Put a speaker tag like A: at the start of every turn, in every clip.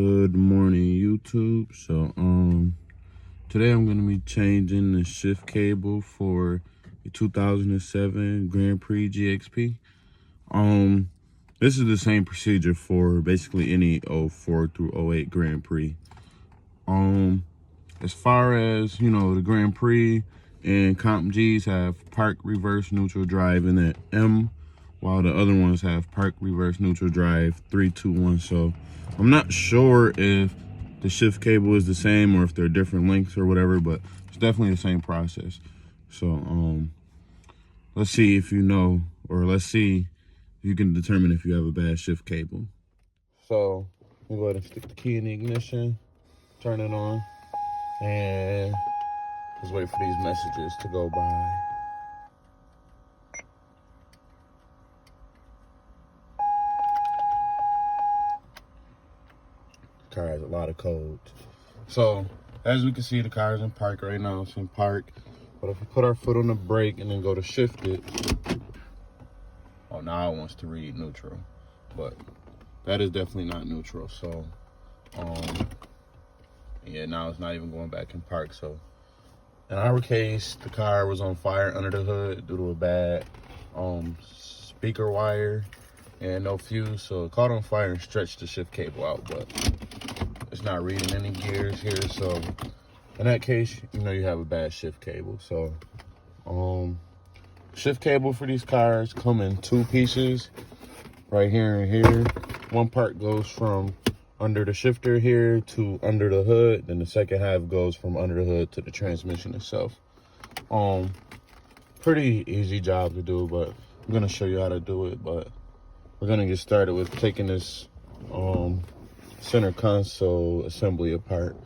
A: Good morning, YouTube. So today I'm going to be changing the shift cable for the 2007 Grand Prix GXP. This is the same procedure for basically any 04 through 08 Grand Prix. As far as, you know, the Grand Prix and Comp Gs have park, reverse, neutral, drive in that M, while the other ones have park, reverse, neutral, drive, 3, 2, 1. So I'm not sure if the shift cable is the same or if they're different lengths or whatever, but it's definitely the same process. So let's see if you know, or let's see if you can determine if you have a bad shift cable. So we'll go ahead and stick the key in the ignition, turn it on, and just wait for these messages to go by. Car has a lot of codes. So as we can see, the car is in park right now. It's in park. But if we put our foot on the brake and then go to shift it, oh, now it wants to read neutral, but that is definitely not neutral. So yeah, now it's not even going back in park. So in our case, the car was on fire under the hood due to a bad speaker wire and no fuse. So it caught on fire and stretched the shift cable out, but it's not reading any gears here. So in that case, you know you have a bad shift cable. So shift cable for these cars come in two pieces, right here and here. One part goes from under the shifter here to under the hood, then the second half goes from under the hood to the transmission itself. Pretty easy job to do, but I'm gonna show you how to do it. But we're gonna get started with taking this center console assembly apart.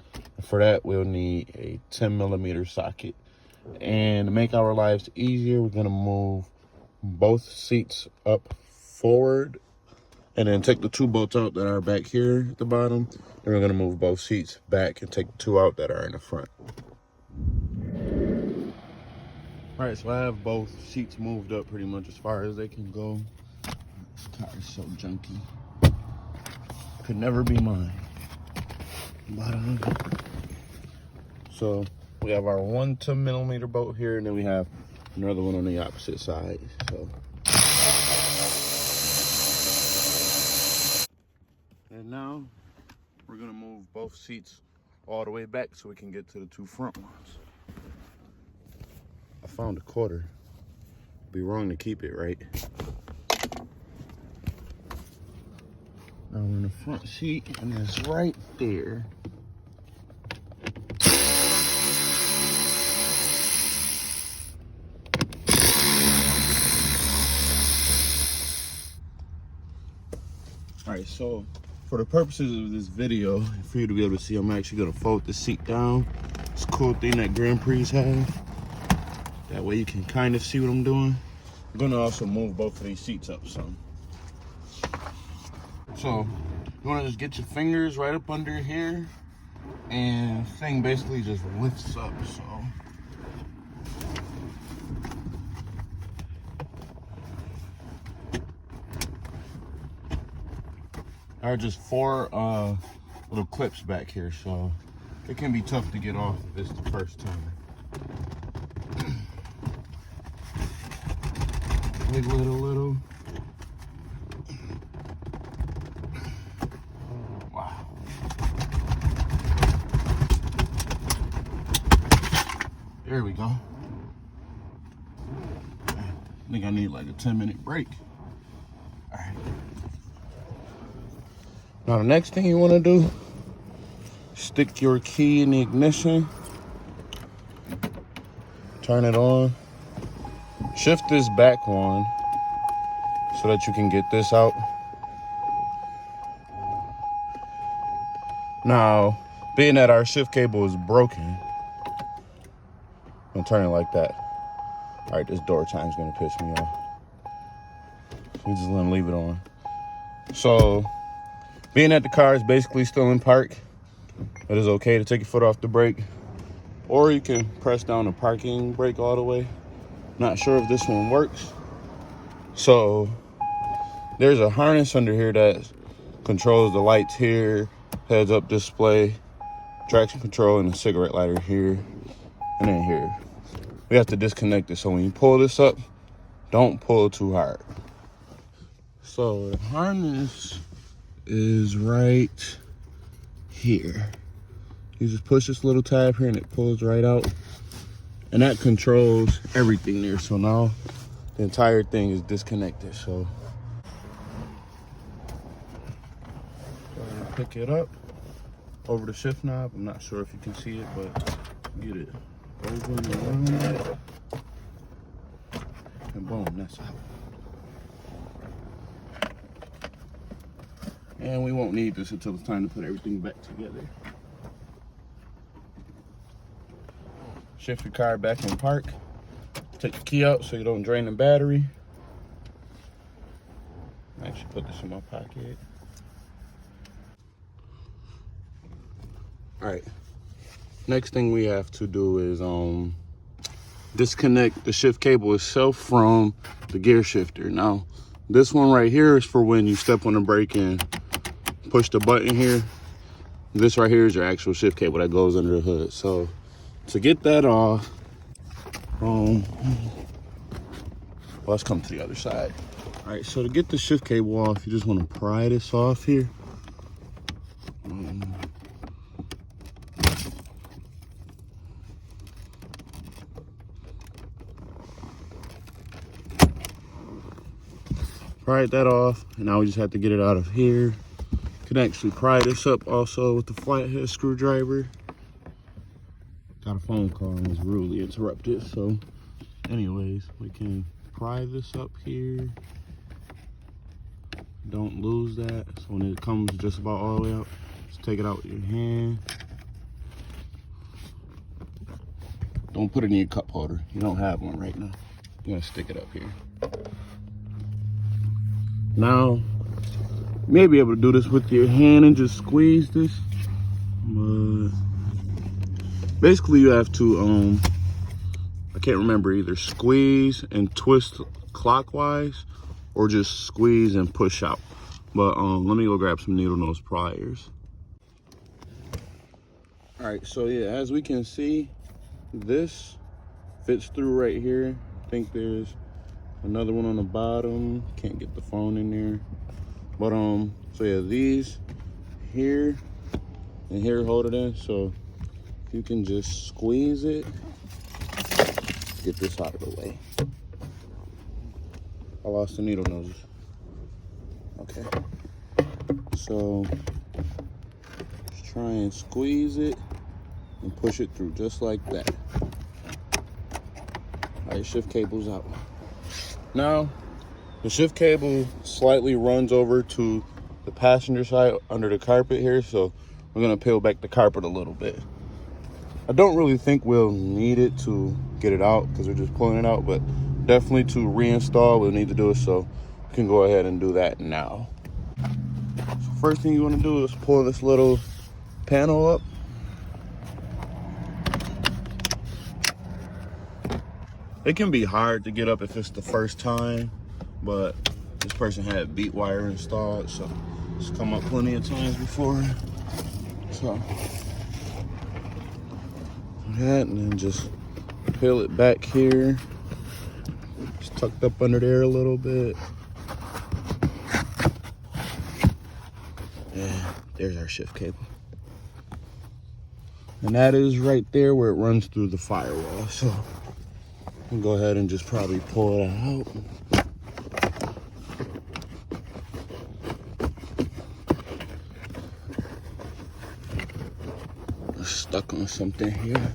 A: For that, we'll need a 10mm socket. And to make our lives easier, we're gonna move both seats up forward and then take the two bolts out that are back here at the bottom. And we're gonna move both seats back and take the two out that are in the front. All right, so I have both seats moved up pretty much as far as they can go. This car is so junky. Could never be mine. So we have our one 10mm bolt here, and then we have another one on the opposite side. So, and now we're gonna move both seats all the way back so we can get to the two front ones. I found a quarter. Be wrong to keep it, right? Now we're in the front seat, and it's right there. All right, so for the purposes of this video, for you to be able to see, I'm actually gonna fold the seat down. It's a cool thing that Grand Prix have. That way you can kind of see what I'm doing. I'm gonna also move both of these seats up some. So you wanna just get your fingers right up under here, and the thing basically just lifts up, so. There are just four little clips back here, so it can be tough to get off if it's the first time. Wiggle it a little. Wow. There we go. I think I need like a 10-minute break. All right. Now the next thing you want to do, stick your key in the ignition, turn it on, shift this back one so that you can get this out. Now, being that our shift cable is broken, I'm gonna turn it like that. All right, this door chime's gonna piss me off. We just let him leave it on. So, being that the car is basically still in park, it is okay to take your foot off the brake, or you can press down the parking brake all the way. Not sure if this one works. So there's a harness under here that controls the lights here, heads-up display, traction control, and a cigarette lighter here, and then here. We have to disconnect it, so when you pull this up, don't pull too hard. So the harness is right here. You just push this little tab here and it pulls right out. And that controls everything there. So now the entire thing is disconnected. So go ahead and pick it up over the shift knob. I'm not sure if you can see it, but get it over and around it. And boom, that's out. And we won't need this until it's time to put everything back together. Shift your car back in park. Take the key out so you don't drain the battery. I actually put this in my pocket. All right. Next thing we have to do is disconnect the shift cable itself from the gear shifter. Now, this one right here is for when you step on the brake and push the button here. This right here is your actual shift cable that goes under the hood. So to get that off, let's come to the other side. All right, so to get the shift cable off, you just want to pry this off here. Pry that off, and now we just have to get it out of here. You can actually pry this up also with the flathead screwdriver. Got a phone call and was rudely interrupted. So anyways, we can pry this up here. Don't lose that. So when it comes just about all the way out, just take it out with your hand. Don't put it in your cup holder. You don't have one right now. You're gonna stick it up here. Now, you may be able to do this with your hand and just squeeze this, but basically you have to, I can't remember, either squeeze and twist clockwise or just squeeze and push out. But let me go grab some needle nose pliers. All right, so yeah, as we can see, this fits through right here. I think there's another one on the bottom. Can't get the phone in there. But so yeah, these here and here hold it in. So you can just squeeze it. Get this out of the way. I lost the needle noses. Okay. So just try and squeeze it and push it through just like that. All right, shift cable's out. Now, the shift cable slightly runs over to the passenger side under the carpet here, so we're gonna peel back the carpet a little bit. I don't really think we'll need it to get it out because we're just pulling it out, but definitely to reinstall, we'll need to do it, so we can go ahead and do that now. So first thing you wanna do is pull this little panel up. It can be hard to get up if it's the first time, but this person had beat wire installed, so it's come up plenty of times before. So that, and then just peel it back here. It's tucked up under there a little bit. Yeah, there's our shift cable. And that is right there where it runs through the firewall. So I'll go ahead and just probably pull it out. I'm stuck on something here.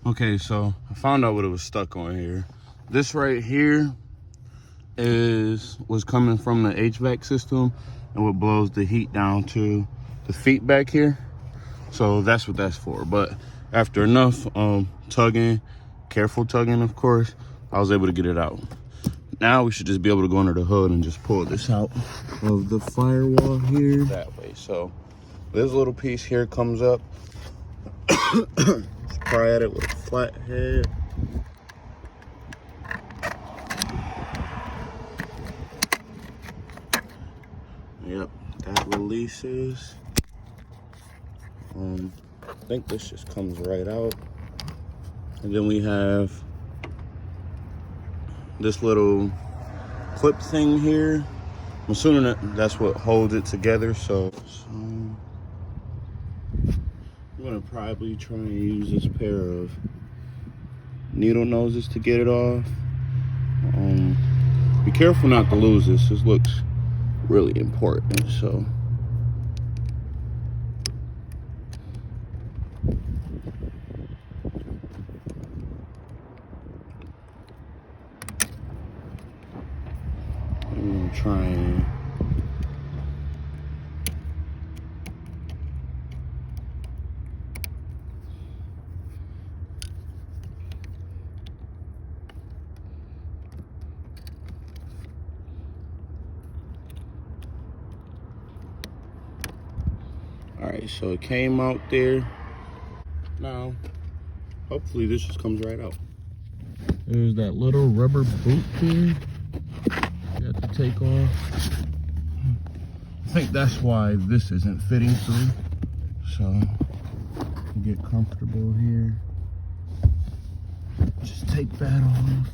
A: Okay, so I found out what it was stuck on here. This right here was coming from the HVAC system and what blows the heat down to the feet back here. So that's what that's for. But after enough tugging, careful tugging of course, I was able to get it out. Now we should just be able to go under the hood and just pull this out of the firewall here. That way. So this little piece here comes up. Just pry at it with a flat head. releases. I think this just comes right out. And then we have this little clip thing here. I'm assuming that's what holds it together. So I'm gonna probably try and use this pair of needle noses to get it off. Be careful not to lose this. This looks really important. So I'm gonna try and alright, so it came out there. Now, hopefully this just comes right out. There's that little rubber boot here you have to take off. I think that's why this isn't fitting through. So, get comfortable here. Just take that off.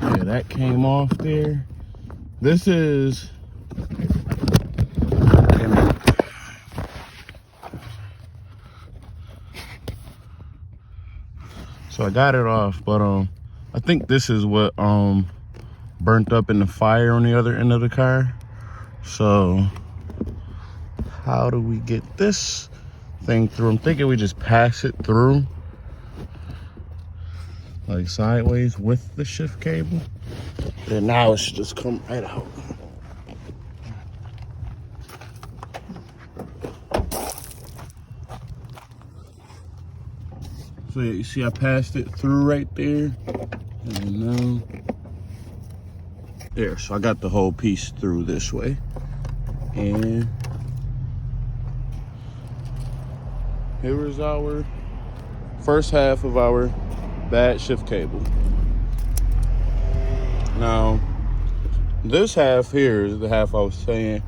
A: Yeah, that came off there. This is so I got it off, but I think this is what burnt up in the fire on the other end of the car. So how do we get this thing through? I'm thinking we just pass it through like sideways with the shift cable, and now it's just come right out. So yeah, you see I passed it through right there, and now there. So I got the whole piece through this way, and here is our first half of our bad shift cable. Now this half here is the half I was saying,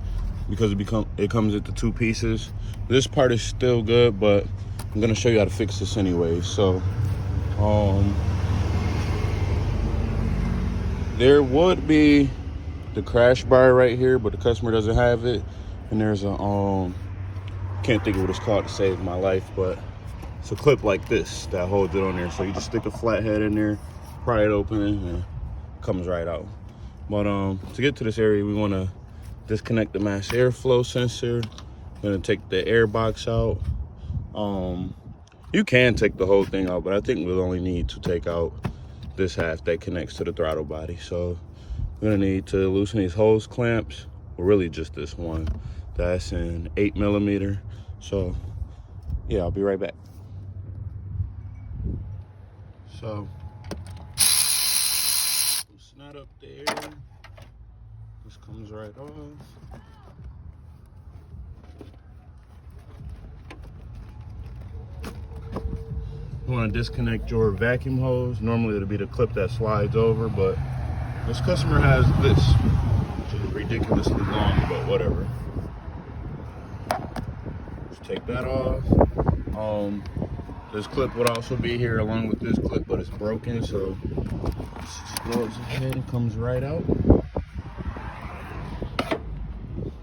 A: because it comes into two pieces. This part is still good, but I'm gonna show you how to fix this anyway. So there would be the crash bar right here, but the customer doesn't have it. And there's a can't think of what it's called to save my life, but it's a clip like this that holds it on there. So you just stick a flathead in there, pry it open, and it comes right out. But to get to this area, we want to disconnect the mass airflow sensor. I'm gonna take the air box out. You can take the whole thing out, but I think we'll only need to take out this half that connects to the throttle body. So we're gonna need to loosen these hose clamps, well, really just this one. That's an 8mm. So yeah, I'll be right back. So it's not up there. This comes right off. You want to disconnect your vacuum hose. Normally it'll be the clip that slides over, but this customer has this, which is ridiculously long, but whatever. Just take that off. This clip would also be here along with this clip, but it's broken, so it just goes ahead and comes right out.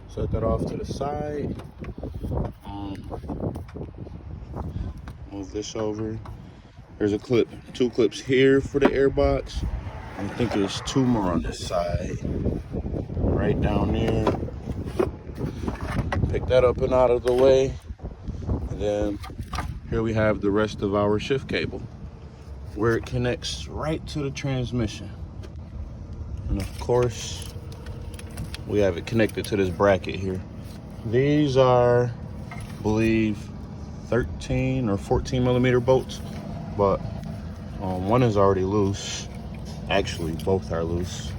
A: Set that off to the side. Move this over. There's a clip, 2 clips here for the air box. I think there's 2 more on this side. Right down there. Pick that up and out of the way. And then here we have the rest of our shift cable, where it connects right to the transmission. And of course, we have it connected to this bracket here. These are, I believe, 13 or 14mm bolts, but one is already loose. Actually, both are loose.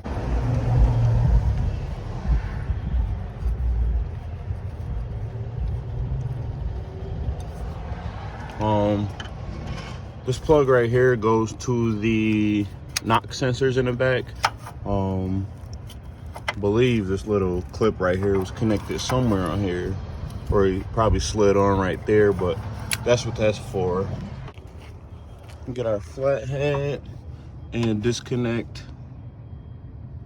A: This plug right here goes to the knock sensors in the back. Believe this little clip right here was connected somewhere on here, or he probably slid on right there, but that's what that's for. Get our flathead and disconnect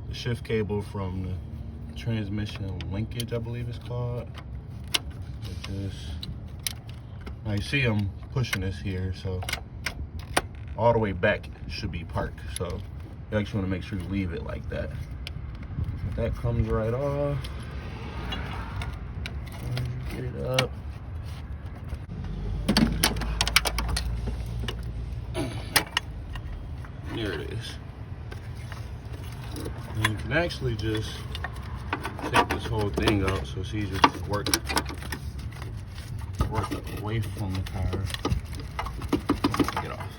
A: the shift cable from the transmission linkage, I believe it's called. Like this. Now you see I'm pushing this here, so all the way back should be parked. So you actually want to make sure you leave it like that. That comes right off. Get it up. There it is. And you can actually just take this whole thing out so it's easier to work away from the car. Get off.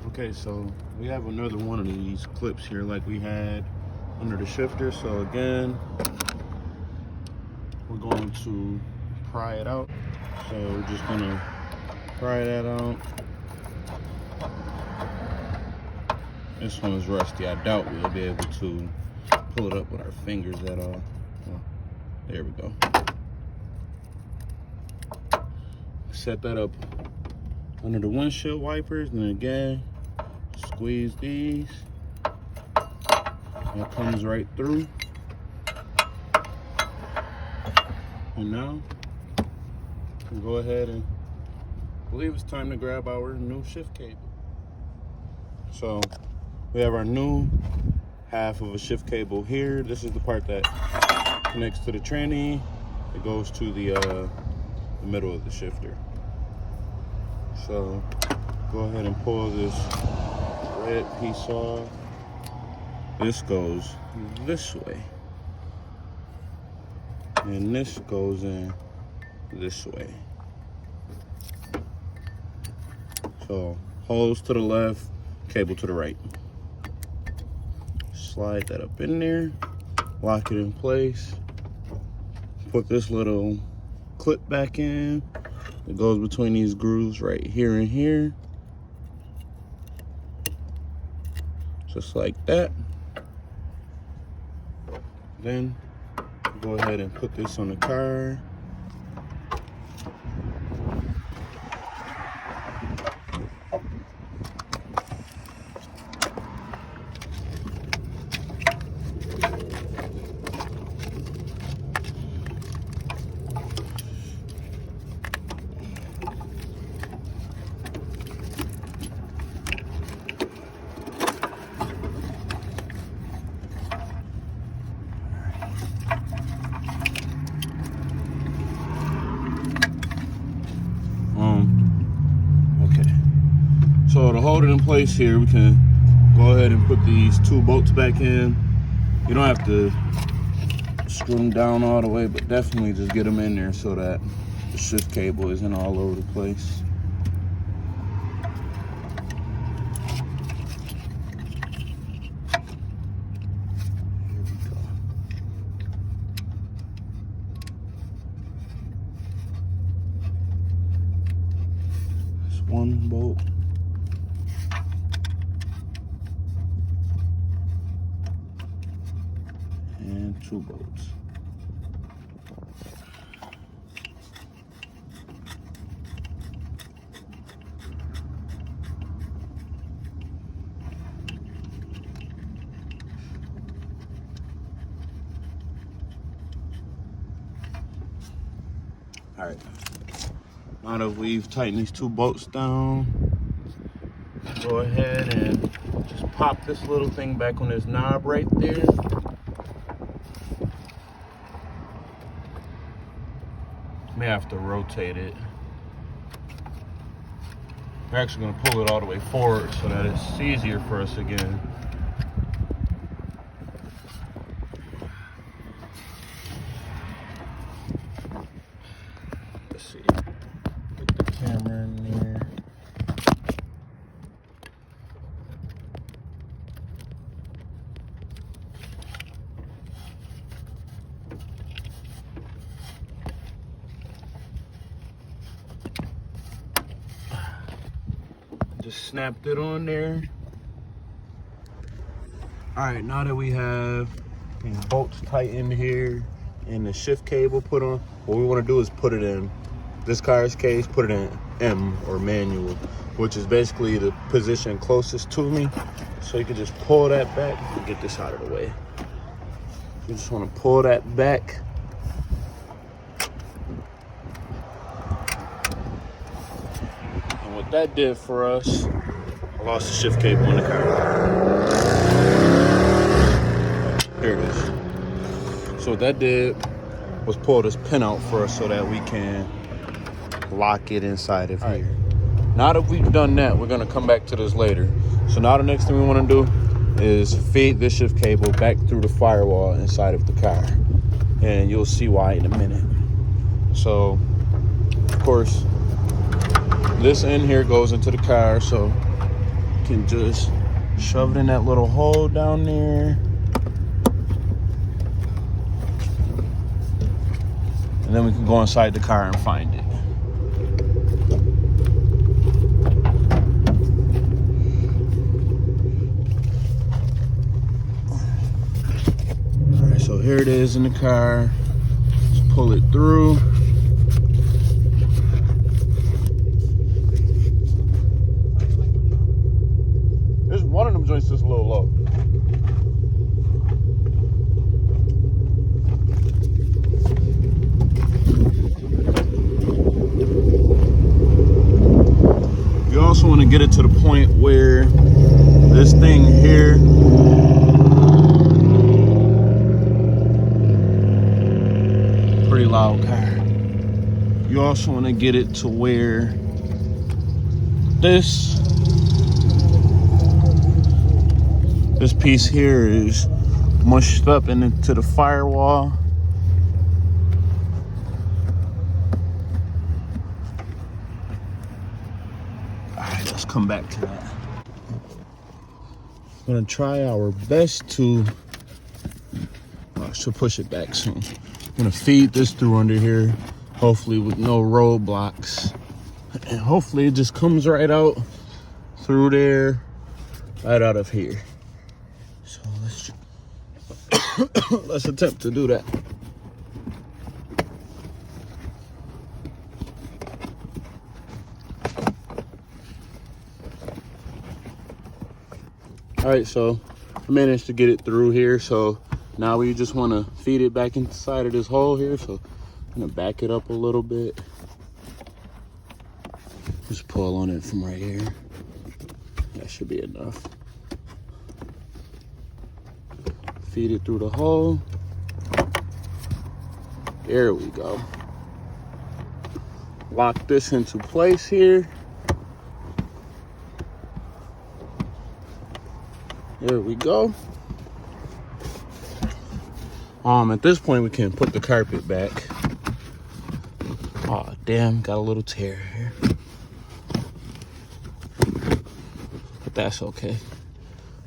A: Okay, so we have another one of these clips here like we had under the shifter. So again, we're going to pry it out. So we're just gonna pry that out. This one is rusty. I doubt we'll be able to pull it up with our fingers at all. Oh, there we go. Set that up under the windshield wipers, and then again, squeeze these. That comes right through. And now, we'll go ahead and I believe it's time to grab our new shift cable. So we have our new half of a shift cable here. This is the part that connects to the tranny. It goes to the middle of the shifter. So go ahead and pull this red piece off. This goes this way. And this goes in this way. So hose to the left, cable to the right. Slide that up in there, lock it in place. Put this little clip back in. It goes between these grooves right here and here. Just like that. Then go ahead and put this on the car. So to hold it in place here, we can go ahead and put these two bolts back in. You don't have to screw them down all the way, but definitely just get them in there so that the shift cable isn't all over the place. One bolt. And two bolts. All right. Now that we've tightened these two bolts down, go ahead and just pop this little thing back on this knob right there. May have to rotate it. We're actually going to pull it all the way forward so that it's easier for us again. Let's see. Get Just snapped it on there. All right, now that we have these bolts tightened here and the shift cable put on, what we want to do is put it in this car's case, put it in M or manual, which is basically the position closest to me. So you can just pull that back and get this out of the way. You just want to pull that back. And what that did for us, I lost the shift cable in the car. Here it is. So what that did was pull this pin out for us so that we can lock it inside of here. Now that we've done that, we're gonna come back to this later. So now the next thing we wanna do is feed this shift cable back through the firewall inside of the car. And you'll see why in a minute. So, of course, this end here goes into the car, so you can just shove it in that little hole down there. And then we can go inside the car and find it. All right, so here it is in the car. Let's pull it through. There's one of them joints that's a little low. You also want to get it to the point where this thing here pretty loud car. You also want to get it to where this piece here is mushed up into the firewall. Alright, let's come back to that. I'm gonna try our best to push it back soon. I'm gonna feed this through under here, hopefully with no roadblocks. And hopefully it just comes right out through there, right out of here. So let's attempt to do that. All right, so I managed to get it through here. So now we just want to feed it back inside of this hole here. So I'm gonna back it up a little bit. Just pull on it from right here. That should be enough. Feed it through the hole. There we go. Lock this into place here. There we go. At this point we can put the carpet back. Oh damn, got a little tear here. But that's okay.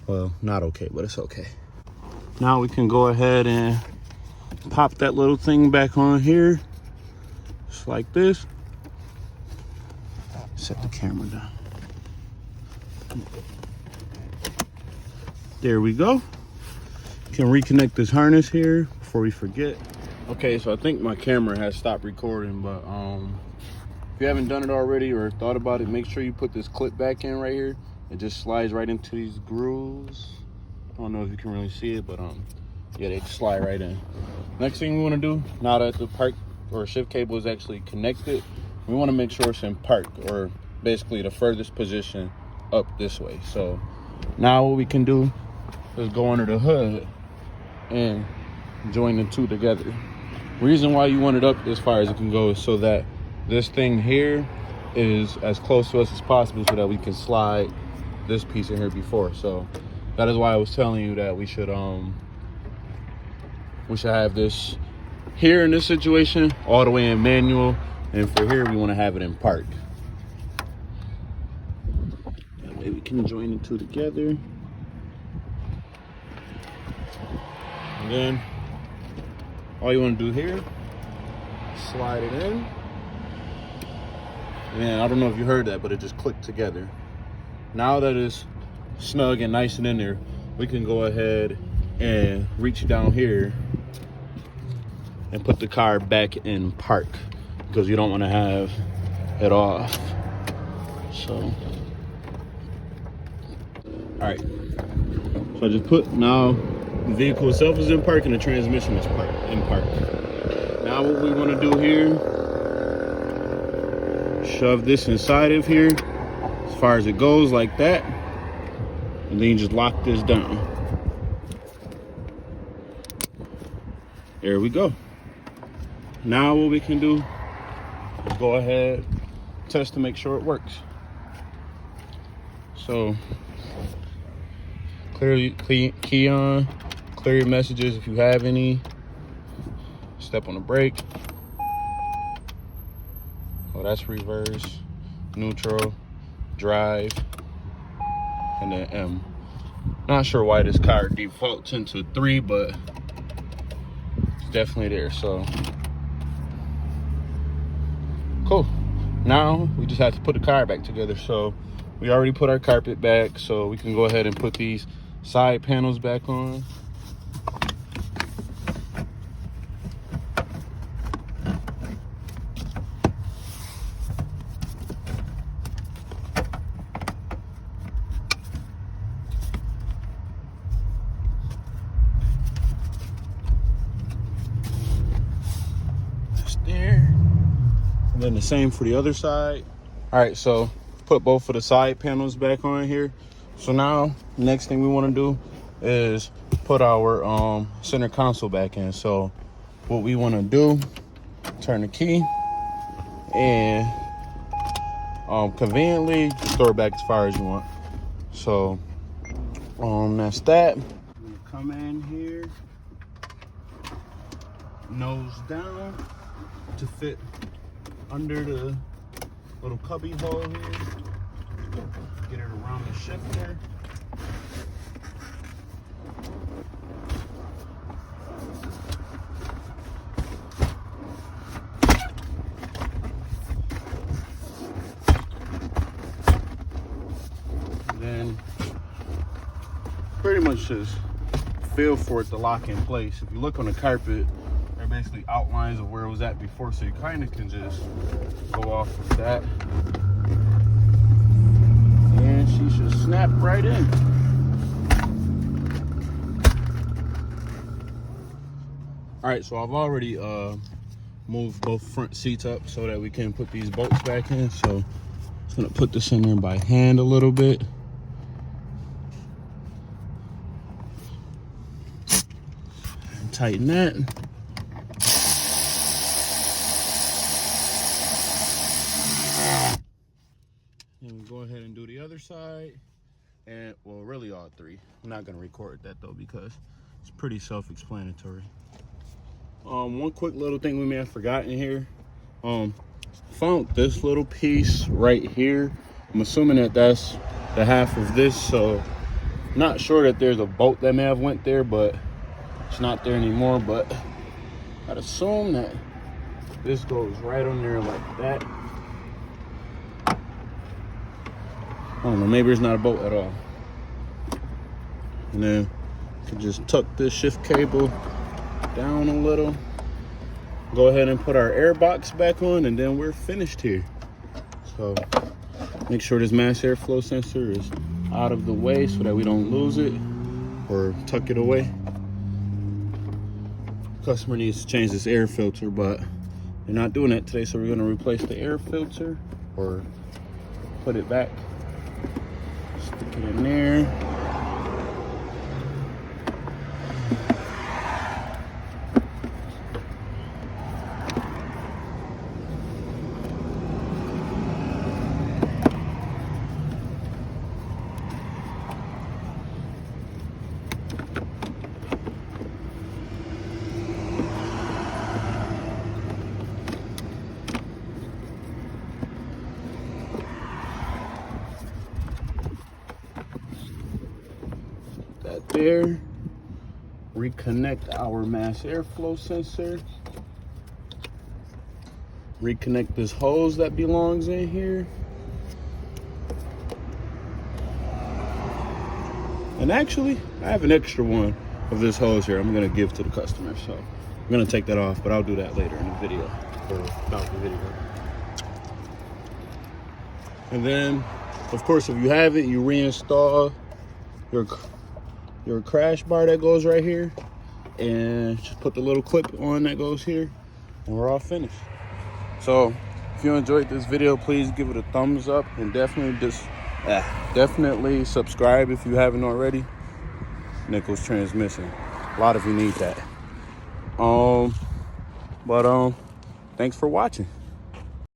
A: Well, not okay, but it's okay. Now we can go ahead and pop that little thing back on here. Just like this. Set the camera down. There we go. Can reconnect this harness here before we forget. Okay, so I think my camera has stopped recording, but if you haven't done it already or thought about it, make sure you put this clip back in right here. It just slides right into these grooves. I don't know if you can really see it, but yeah, they slide right in. Next thing we want to do, now that the park or shift cable is actually connected, we want to make sure it's in park, or basically the furthest position up this way. So now what we can do is go under the hood and join the two together. Reason why you want it up as far as it can go is so that this thing here is as close to us as possible, so that we can slide this piece in here before. So that is why I was telling you that we should have this here in this situation all the way in manual, and for here we want to have it in park. That way we can join the two together. And then all you want to do here, slide it in. And I don't know if you heard that, but it just clicked together. now that it's snug and nice and in there, we can go ahead and reach down here and put the car back in park, because you don't want to have it off. So, all right. So I just put, now the vehicle itself is in park and the transmission is in park. Now what we want to do here, shove this inside of here as far as it goes, like that, and then you just lock this down. There we go. Now what we can do is go ahead, test to make sure it works. So key on, clear your messages if you have any. Step on the brake. Oh, that's reverse, neutral, drive, and then M. Not sure why this car defaults into 3, but it's definitely there. So cool. Now we just have to put the car back together. So we already put our carpet back, so we can go ahead and put these side panels back on. That's there. And then the same for the other side. All right, so put both of the side panels back on here. So now next thing we want to do is put our center console back in. So what we want to do, turn the key and conveniently just throw it back as far as you want. So that's that. I'm gonna come in here, nose down to fit under the little cubby hole here. Get it around the shifter. And then pretty much just feel for it to lock in place. If you look on the carpet, they're basically outlines of where it was at before, so you kind of can just go off of that. And she should snap right in. All right, so I've already moved both front seats up so that we can put these bolts back in. So I'm just gonna put this in there by hand a little bit. And tighten that. And we'll go ahead and do the other side, and well, really all 3. I'm not gonna record that though because it's pretty self-explanatory. One quick little thing we may have forgotten here. Found this little piece right here. I'm assuming that that's the half of this, so not sure that there's a bolt that may have went there, but it's not there anymore. But I'd assume that this goes right on there like that. I don't know, maybe there's not a bolt at all. And then you can just tuck this shift cable down a little. Go ahead and put our air box back on, and then we're finished here. So make sure this mass airflow sensor is out of the way so that we don't lose it or tuck it away. Customer needs to change this air filter, but they're not doing that today, so we're going to replace the air filter or put it back. Stick it in there. There, reconnect our mass airflow sensor, reconnect this hose that belongs in here, And actually, I have an extra one of this hose here I'm gonna give to the customer. So I'm gonna take that off, but I'll do that later in the video, or about the video. And then, of course, if you have it, you reinstall your crash bar that goes right here, and just put the little clip on that goes here, and we're all finished. So if you enjoyed this video, please give it a thumbs up, and definitely subscribe if you haven't already. Nichols transmission, a lot of you need that. Thanks for watching.